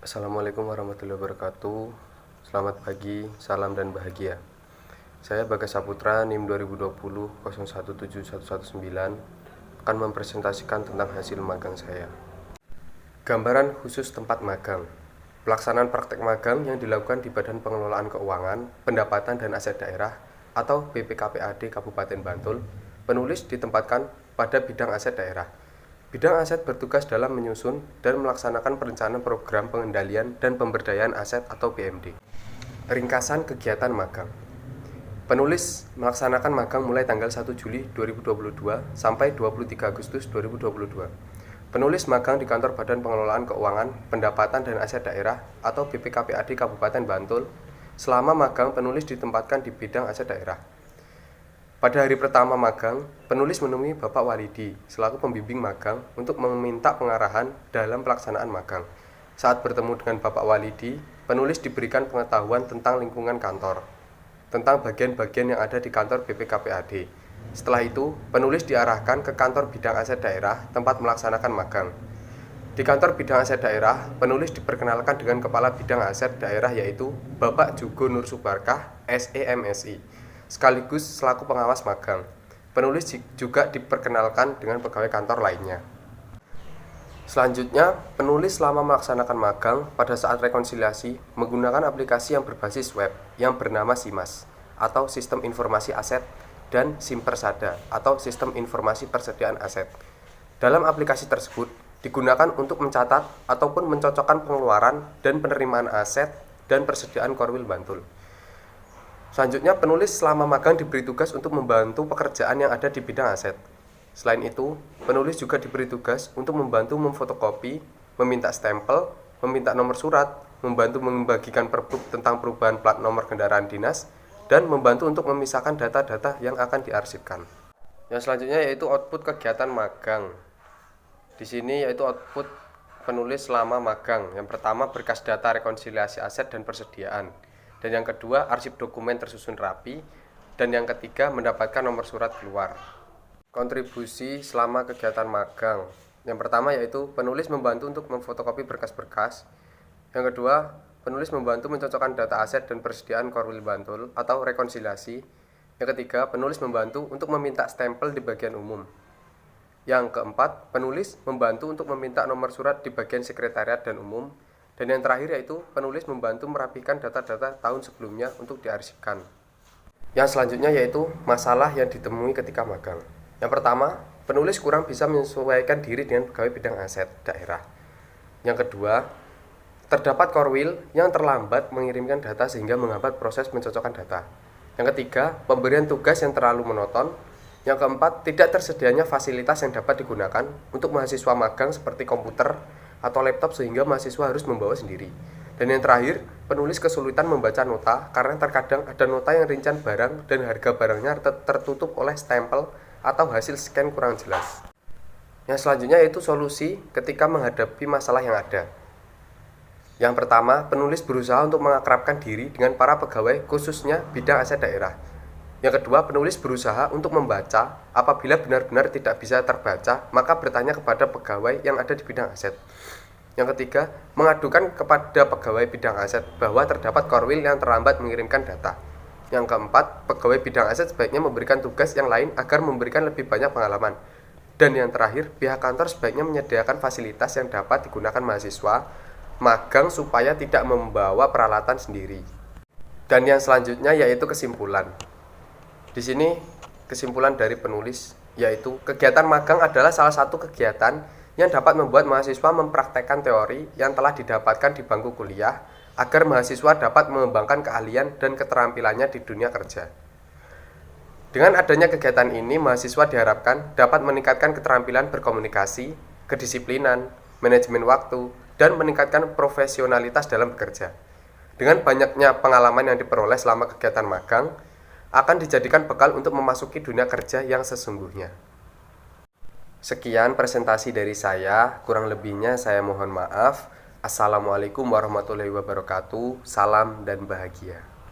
Assalamualaikum warahmatullahi wabarakatuh. Selamat pagi, salam dan bahagia. Saya Bagas Saputra, NIM 2020-017119 akan mempresentasikan tentang hasil magang saya. Gambaran khusus tempat magang. Pelaksanaan praktek magang yang dilakukan di Badan Pengelolaan Keuangan, Pendapatan dan Aset Daerah atau BPKPAD Kabupaten Bantul. Penulis ditempatkan pada bidang aset daerah. Bidang aset bertugas dalam menyusun dan melaksanakan perencanaan program pengendalian dan pemberdayaan aset atau PMD. Ringkasan kegiatan magang. Penulis melaksanakan magang mulai tanggal 1 Juli 2022 sampai 23 Agustus 2022. Penulis magang di Kantor Badan Pengelolaan Keuangan, Pendapatan dan Aset Daerah atau BPKPAD Kabupaten Bantul. Selama magang, penulis ditempatkan di bidang aset daerah. Pada hari pertama magang, penulis menemui Bapak Walidi selaku pembimbing magang untuk meminta pengarahan dalam pelaksanaan magang. Saat bertemu dengan Bapak Walidi, penulis diberikan pengetahuan tentang lingkungan kantor, tentang bagian-bagian yang ada di kantor BPKPAD. Setelah itu, penulis diarahkan ke kantor bidang aset daerah tempat melaksanakan magang. Di kantor bidang aset daerah, penulis diperkenalkan dengan Kepala Bidang Aset Daerah yaitu Bapak Jugo Nur Subarkah, SEMSI. Sekaligus selaku pengawas magang. Penulis juga diperkenalkan dengan pegawai kantor lainnya. Selanjutnya, penulis selama melaksanakan magang pada saat rekonsiliasi menggunakan aplikasi yang berbasis web yang bernama SIMAS atau Sistem Informasi Aset dan SIMPERSADA atau Sistem Informasi Persediaan Aset. Dalam aplikasi tersebut digunakan untuk mencatat ataupun mencocokkan pengeluaran dan penerimaan aset dan persediaan Korwil Bantul. Selanjutnya, penulis selama magang diberi tugas untuk membantu pekerjaan yang ada di bidang aset. Selain itu, penulis juga diberi tugas untuk membantu memfotokopi, meminta stempel, meminta nomor surat, membantu membagikan perbuk tentang perubahan plat nomor kendaraan dinas, dan membantu untuk memisahkan data-data yang akan diarsipkan. Yang selanjutnya yaitu output kegiatan magang. Di sini yaitu output penulis selama magang. Yang pertama, berkas data rekonsiliasi aset dan persediaan. Dan yang kedua, arsip dokumen tersusun rapi. Dan yang ketiga, mendapatkan nomor surat keluar. Kontribusi selama kegiatan magang. Yang pertama yaitu penulis membantu untuk memfotokopi berkas-berkas. Yang kedua, penulis membantu mencocokkan data aset dan persediaan Korwil Bantul atau rekonsiliasi. Yang ketiga, penulis membantu untuk meminta stempel di bagian umum. Yang keempat, penulis membantu untuk meminta nomor surat di bagian sekretariat dan umum. Dan yang terakhir yaitu penulis membantu merapikan data-data tahun sebelumnya untuk diarsipkan. Yang selanjutnya yaitu masalah yang ditemui ketika magang. Yang pertama, penulis kurang bisa menyesuaikan diri dengan pegawai bidang aset daerah. Yang kedua, terdapat korwil yang terlambat mengirimkan data sehingga menghambat proses mencocokkan data. Yang ketiga, pemberian tugas yang terlalu monoton. Yang keempat, tidak tersedianya fasilitas yang dapat digunakan untuk mahasiswa magang seperti komputer atau laptop sehingga mahasiswa harus membawa sendiri. Dan yang terakhir, penulis kesulitan membaca nota karena terkadang ada nota yang rincian barang dan harga barangnya tertutup oleh stempel atau hasil scan kurang jelas. Yang selanjutnya yaitu solusi ketika menghadapi masalah yang ada. Yang pertama, penulis berusaha untuk mengakrabkan diri dengan para pegawai khususnya bidang aset daerah. Yang kedua, penulis berusaha untuk membaca. Apabila benar-benar tidak bisa terbaca, maka bertanya kepada pegawai yang ada di bidang aset. Yang ketiga, mengadukan kepada pegawai bidang aset bahwa terdapat korwil yang terlambat mengirimkan data. Yang keempat, pegawai bidang aset sebaiknya memberikan tugas yang lain agar memberikan lebih banyak pengalaman. Dan yang terakhir, pihak kantor sebaiknya menyediakan fasilitas yang dapat digunakan mahasiswa magang supaya tidak membawa peralatan sendiri. Dan yang selanjutnya yaitu kesimpulan. Di sini kesimpulan dari penulis yaitu kegiatan magang adalah salah satu kegiatan yang dapat membuat mahasiswa mempraktekkan teori yang telah didapatkan di bangku kuliah agar mahasiswa dapat mengembangkan keahlian dan keterampilannya di dunia kerja. Dengan adanya kegiatan ini, mahasiswa diharapkan dapat meningkatkan keterampilan berkomunikasi, kedisiplinan, manajemen waktu, dan meningkatkan profesionalitas dalam bekerja. Dengan banyaknya pengalaman yang diperoleh selama kegiatan magang, akan dijadikan bekal untuk memasuki dunia kerja yang sesungguhnya. Sekian presentasi dari saya, kurang lebihnya saya mohon maaf. Assalamualaikum warahmatullahi wabarakatuh. Salam dan bahagia.